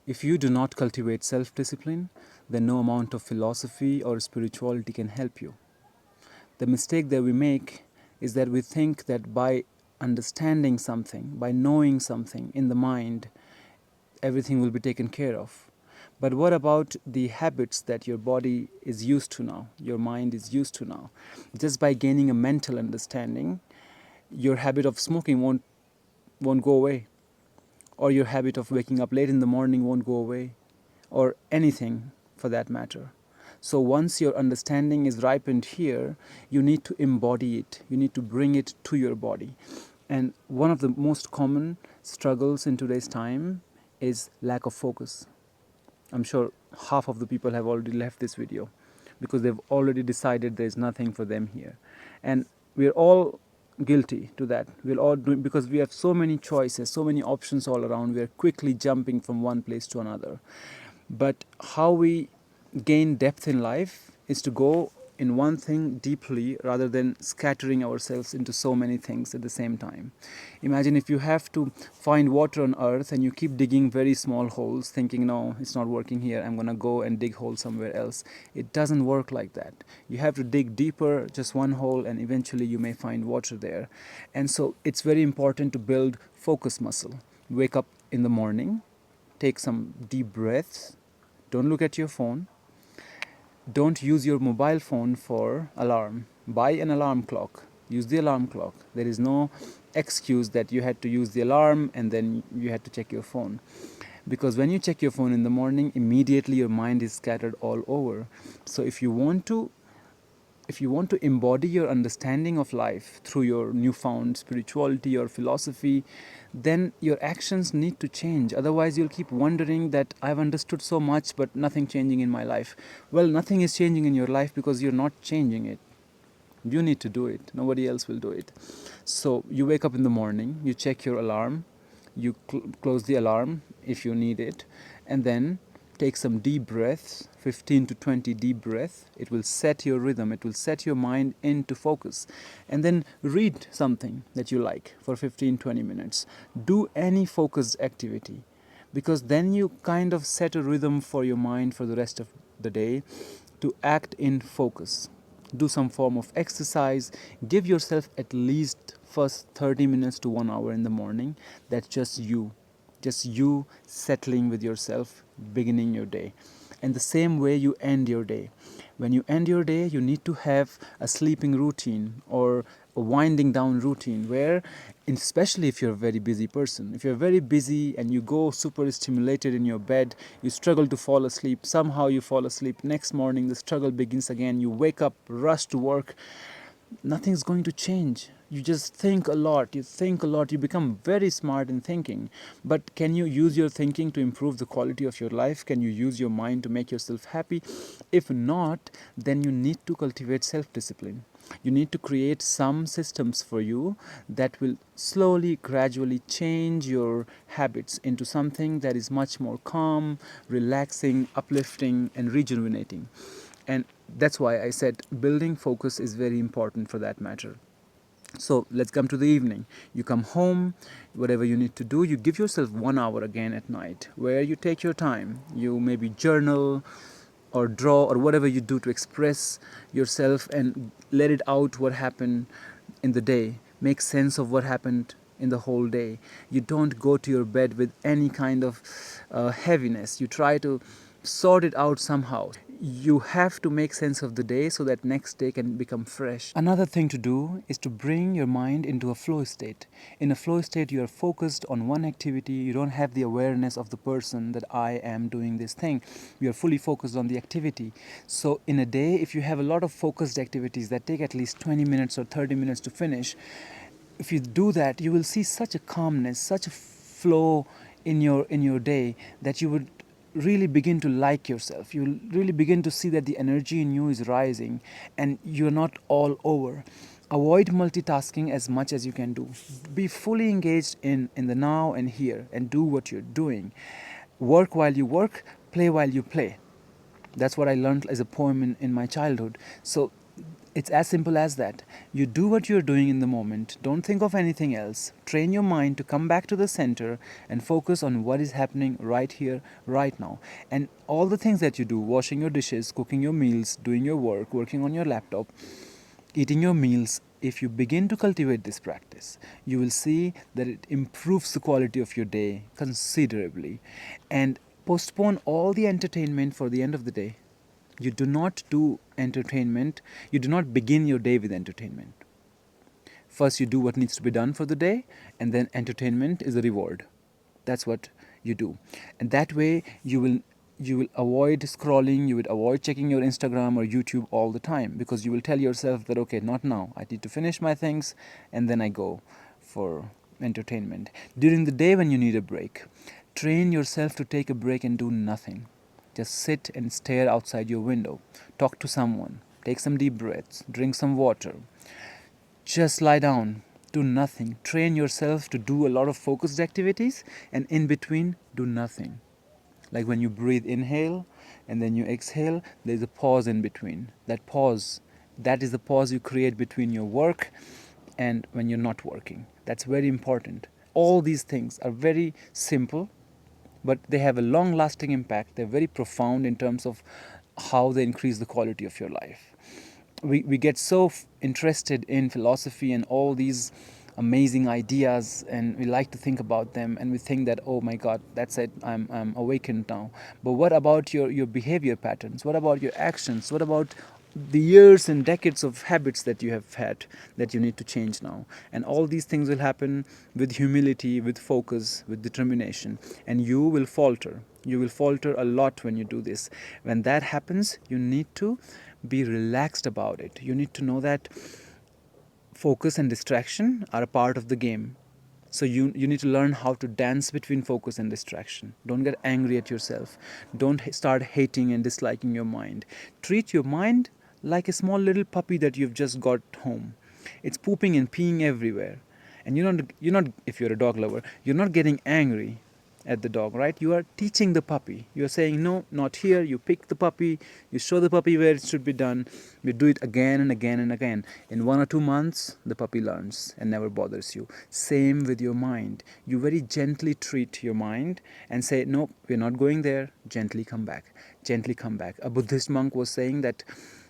If you do not cultivate self-discipline, then no amount of philosophy or spirituality can help you. The mistake that we make is that we think that by understanding something, by knowing something in the mind, everything will be taken care of. But what about the habits that your body is used to now, your mind is used to now? Just by gaining a mental understanding, your habit of smoking won't go away, or your habit of waking up late in the morning won't go away, or anything for that matter. So once your understanding is ripened here, you need to embody it. You need to bring it to your body. And one of the most common struggles in today's time is lack of focus. I'm sure half of the people have already left this video because they've already decided there's nothing for them here. And we're all guilty to that. We'll all do it because we have so many choices, so many options all around. We're quickly jumping from one place to another. But how we gain depth in life is to go in one thing deeply rather than scattering ourselves into so many things at the same time. Imagine if you have to find water on earth and you keep digging very small holes thinking, no, it's not working here, I'm going to go and dig hole somewhere else. It doesn't work like that. You have to dig deeper, just one hole, and eventually you may find water there. And so it's very important to build focus muscle. Wake up in the morning, take some deep breaths, don't look at your phone. Don't use your mobile phone for alarm. Buy an alarm clock. Use the alarm clock. There is no excuse that you had to use the alarm and then you had to check your phone. Because when you check your phone in the morning, immediately your mind is scattered all over. So if you want to embody your understanding of life through your newfound spirituality or philosophy, then your actions need to change. Otherwise, you'll keep wondering that I've understood so much, but nothing changing in my life. Well, nothing is changing in your life because you're not changing it. You need to do it. Nobody else will do it. So you wake up in the morning, you check your alarm, you close the alarm if you need it, and then take some deep breaths, 15 to 20 deep breaths. It will set your rhythm. It will set your mind into focus. And then read something that you like for 15-20 minutes. Do any focused activity, because then you kind of set a rhythm for your mind for the rest of the day to act in focus. Do some form of exercise. Give yourself at least first 30 minutes to 1 hour in the morning. That's just you settling with yourself, beginning your day. And the same way you end your day. When you end your day, you need to have a sleeping routine or a winding down routine where, especially if you're a very busy person, if you're very busy and you go super stimulated in your bed, you struggle to fall asleep, somehow you fall asleep, next morning the struggle begins again, you wake up, rush to work, nothing's going to change. You just think a lot, you become very smart in thinking. But can you use your thinking to improve the quality of your life? Can you use your mind to make yourself happy? If not, then you need to cultivate self-discipline. You need to create some systems for you that will slowly, gradually change your habits into something that is much more calm, relaxing, uplifting, and rejuvenating. And that's why I said building focus is very important for that matter. So let's come to the evening. You come home, whatever you need to do, you give yourself 1 hour again at night where you take your time. You maybe journal or draw or whatever you do to express yourself and let it out what happened in the day. Make sense of what happened in the whole day. You don't go to your bed with any kind of heaviness. You try to sort it out somehow. You have to make sense of the day so that next day can become fresh. Another thing to do is to bring your mind into a flow state. In a flow state, you are focused on one activity. You don't have the awareness of the person that I am doing this thing. You are fully focused on the activity. So in a day, if you have a lot of focused activities that take at least 20 minutes or 30 minutes to finish, if you do that, you will see such a calmness, such a flow in your day that you would really begin to like yourself. You'll really begin to see that the energy in you is rising and you're not all over. Avoid multitasking as much as you can do. Be fully engaged in the now and here and do what you're doing. Work while you work, play while you play. That's what I learned as a poem in my childhood. So It's as simple as that. You do what you're doing in the moment. Don't think of anything else. Train your mind to come back to the center and focus on what is happening right here, right now. And all the things that you do, washing your dishes, cooking your meals, doing your work, working on your laptop, eating your meals, if you begin to cultivate this practice, you will see that it improves the quality of your day considerably. And postpone all the entertainment for the end of the day. You do not do entertainment, you do not begin your day with entertainment. First, you do what needs to be done for the day, and then entertainment is a reward. That's what you do. And that way, you will avoid scrolling, you will avoid checking your Instagram or YouTube all the time, because you will tell yourself that, okay, not now. I need to finish my things, and then I go for entertainment. During the day when you need a break, train yourself to take a break and do nothing. Just sit and stare outside your window. Talk to someone. Take some deep breaths. Drink some water. Just lie down. Do nothing. Train yourself to do a lot of focused activities, and in between, do nothing. Like when you breathe, inhale, and then you exhale, there's a pause in between. That pause, that is the pause you create between your work and when you're not working. That's very important. All these things are very simple, but they have a long lasting impact. They're very profound in terms of how they increase the quality of your life. We get so interested in philosophy and all these amazing ideas, and we like to think about them, and we think that, oh my god, that's it, I'm awakened now. But what about your behavior patterns? What about your actions? What about the years and decades of habits that you have had that you need to change now? And all these things will happen with humility, with focus, with determination, and you will falter. You will falter a lot when you do this. When that happens, you need to be relaxed about it. You need to know that focus and distraction are a part of the game. So you need to learn how to dance between focus and distraction. Don't get angry at yourself. Don't start hating and disliking your mind. Treat your mind like a small little puppy that you've just got home. It's pooping and peeing everywhere. And you're not, if you're a dog lover, you're not getting angry at the dog, right? You are teaching the puppy. You're saying, no, not here. You pick the puppy, you show the puppy where it should be done. You do it again and again and again. In 1 or 2 months, the puppy learns and never bothers you. Same with your mind. You very gently treat your mind and say, no, we're not going there. Gently come back. Gently come back. A Buddhist monk was saying that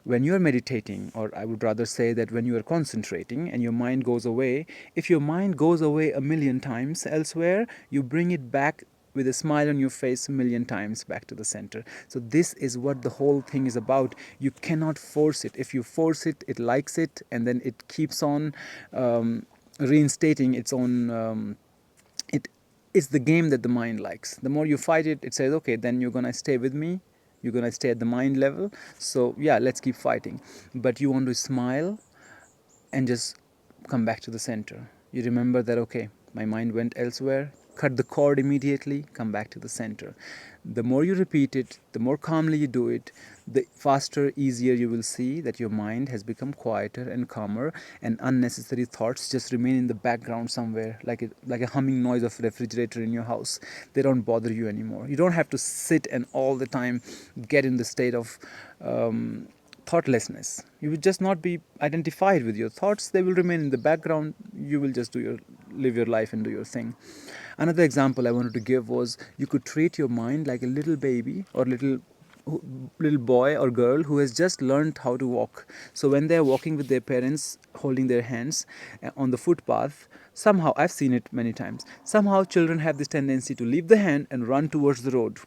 when you are meditating, or I would rather say that when you are concentrating and your mind goes away, if your mind goes away a million times elsewhere, you bring it back with a smile on your face a million times back to the center. So this is what the whole thing is about. You cannot force it. If you force it, it likes it, and then it keeps on reinstating its own it is the game that the mind likes. The more you fight it, it says, okay, then you're gonna stay with me. You're gonna stay at the mind level. So yeah, let's keep fighting. But you want to smile and just come back to the center. You remember that, okay, my mind went elsewhere. Cut the cord immediately, come back to the center. The more you repeat it, the more calmly you do it, the faster, easier you will see that your mind has become quieter and calmer, and unnecessary thoughts just remain in the background somewhere, like a humming noise of refrigerator in your house. They don't bother you anymore. You don't have to sit and all the time get in the state of thoughtlessness. You will just not be identified with your thoughts. They will remain in the background. You will just live your life and do your thing. Another example I wanted to give was, you could treat your mind like a little baby or little boy or girl who has just learned how to walk. So when they're walking with their parents holding their hands on the footpath, somehow, I've seen it many times, somehow children have this tendency to leave the hand and run towards the road.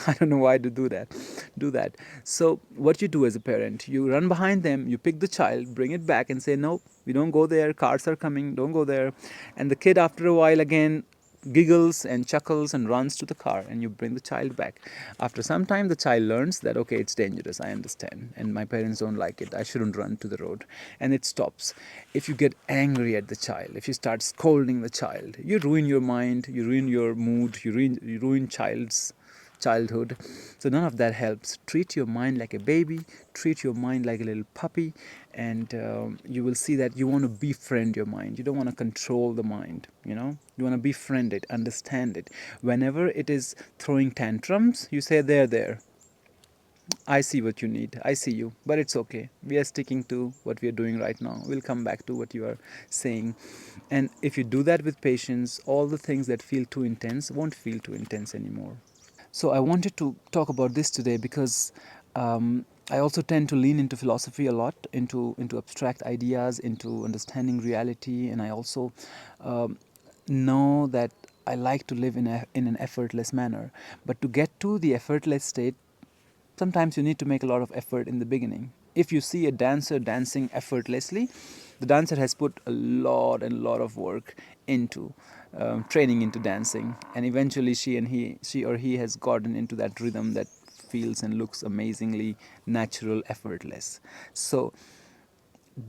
I don't know why to do that. So what you do as a parent, you run behind them, you pick the child, bring it back and say, no, we don't go there, cars are coming, don't go there. And the kid, after a while, again giggles and chuckles and runs to the car, and you bring the child back. After some time, the child learns that, okay, it's dangerous, I understand, and my parents don't like it, I shouldn't run to the road, and it stops. If you get angry at the child, if you start scolding the child, you ruin your mind, you ruin your mood, you ruin childhood. So none of that helps. Treat your mind like a baby, treat your mind like a little puppy, and you will see that you want to befriend your mind. You don't want to control the mind, you want to befriend it, understand it. Whenever it is throwing tantrums, you say, there, I see what you need. I see you. But it's okay. We are sticking to what we are doing right now. We'll come back to what you are saying. And if you do that with patience, all the things that feel too intense won't feel too intense anymore. So I wanted to talk about this today because I also tend to lean into philosophy a lot, into abstract ideas, into understanding reality, and I also know that I like to live in an effortless manner. But to get to the effortless state, sometimes you need to make a lot of effort in the beginning. If you see a dancer dancing effortlessly, the dancer has put a lot and lot of work into training into dancing, and eventually she or he has gotten into that rhythm that feels and looks amazingly natural, effortless. So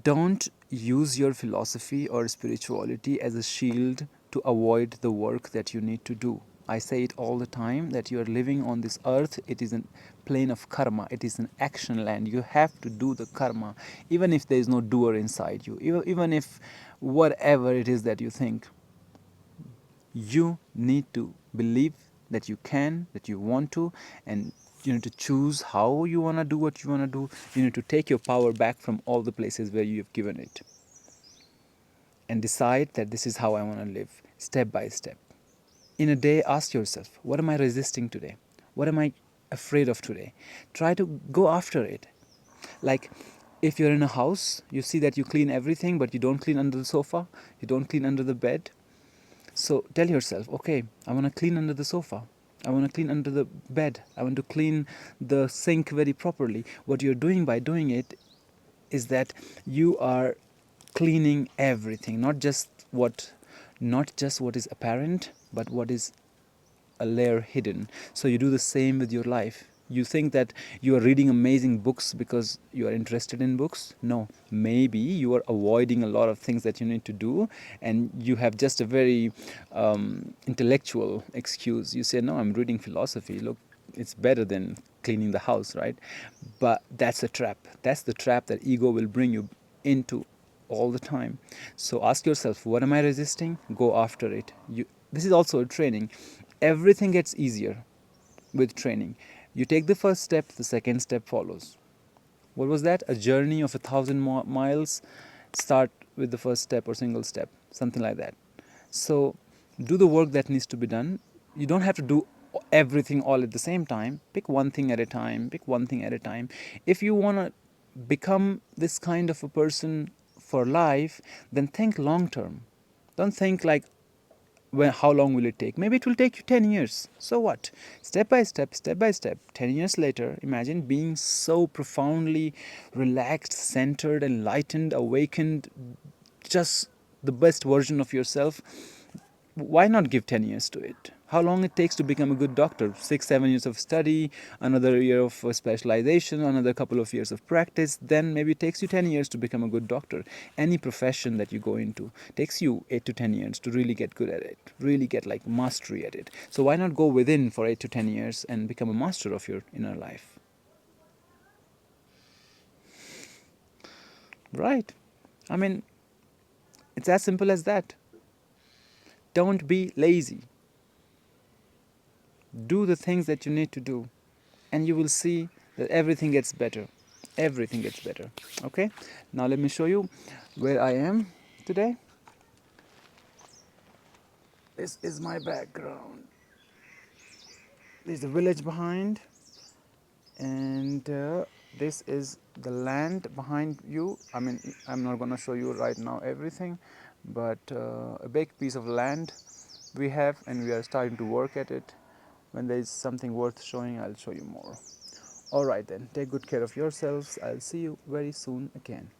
don't use your philosophy or spirituality as a shield to avoid the work that you need to do. I say it all the time that you are living on this earth. It is a plane of karma. It is an action land. You have to do the karma, even if there is no doer inside you, even if whatever it is that you think. You need to believe that you can, that you want to, and you need to choose how you want to do what you want to do. You need to take your power back from all the places where you have given it and decide that this is how I want to live, step by step. In a day, ask yourself, what am I resisting today? What am I afraid of today? Try to go after it. Like, if you're in a house, you see that you clean everything, but you don't clean under the sofa, you don't clean under the bed. So tell yourself, okay, I want to clean under the sofa. I want to clean under the bed. I want to clean the sink very properly. What you're doing by doing it is that you are cleaning everything, not just what is apparent, but what is a layer hidden. So you do the same with your life. You think that you are reading amazing books because you are interested in books. No, maybe you are avoiding a lot of things that you need to do, and you have just a very intellectual excuse. You say, no, I'm reading philosophy. Look, it's better than cleaning the house, right? But that's a trap. That's the trap that ego will bring you into all the time. So ask yourself, what am I resisting? Go after it. This is also a training. Everything gets easier with training. You take the first step, the second step follows. What was that? A journey of 1,000 miles. Start with the first step or single step, something like that. So do the work that needs to be done. You don't have to do everything all at the same time. Pick one thing at a time. Pick one thing at a time. If you want to become this kind of a person for life, then think long term. Don't think like, when, how long will it take? Maybe it will take you 10 years. So what? Step by step. 10 years later, imagine being so profoundly relaxed, centered, enlightened, awakened, just the best version of yourself. Why not give 10 years to it? How long it takes to become a good doctor? 6 7 years of study, another year of specialization, another couple of years of practice. Then maybe it takes you 10 years to become a good doctor. Any profession that you go into takes you 8 to 10 years to really get good at it, really get like mastery at it. So why not go within for 8 to 10 years and become a master of your inner life? Right. I mean, it's as simple as that. Don't be lazy. Do the things that you need to do, and you will see that everything gets better. Everything gets better. Okay, now let me show you where I am today. This is my background. There's a village behind, and this is the land behind you. I mean, I'm not going to show you right now everything, but a big piece of land we have, and we are starting to work at it. When there is something worth showing, I'll show you more. All right then, take good care of yourselves. I'll see you very soon again.